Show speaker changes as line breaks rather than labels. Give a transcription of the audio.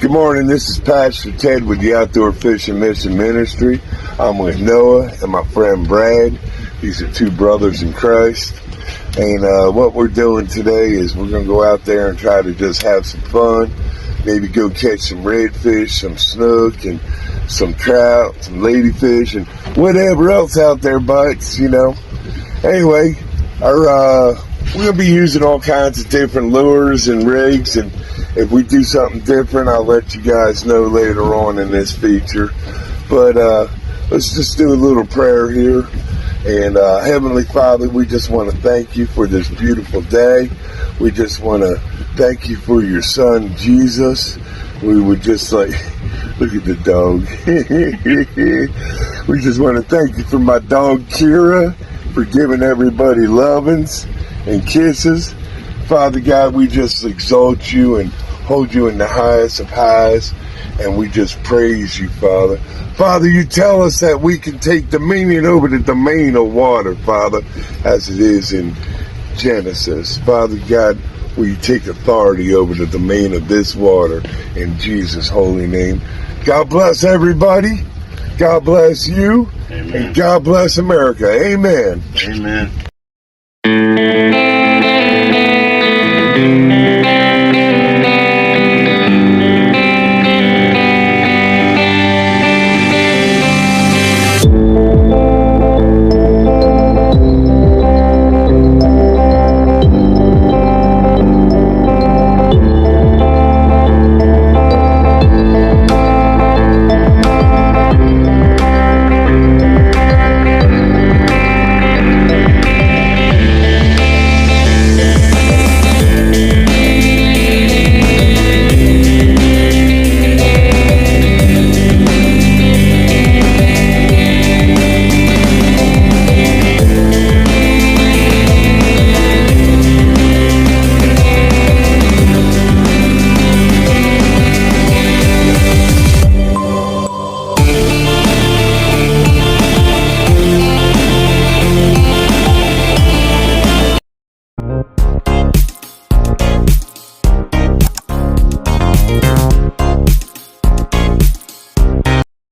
Good morning, this is Pastor Ted with the Outdoor Fishing Mission Ministry. I'm with Noah and my friend Brad. These are two brothers in Christ. And what we're doing today is we're going to go out there and try to just have some fun. Maybe go catch some redfish, some snook, and some trout, some ladyfish, and whatever else out there bites, you know. Anyway, we're going to be using all kinds of different lures and rigs, and if we do something different, I'll let you guys know later on in this feature. But let's just do a little prayer here. And Heavenly Father, we just want to thank you for this beautiful day. We just want to thank you for your son, Jesus. We would just like, look at the dog. We just want to thank you for my dog, Kira, for giving everybody lovings and kisses. Father God, we just exalt you and hold you in the highest of highs, and we just praise you, Father. Father, you tell us that we can take dominion over the domain of water, Father, as it is in Genesis. Father God, will you take authority over the domain of this water in Jesus' holy name. God bless everybody. God bless you. Amen. And God bless America. Amen.
Amen.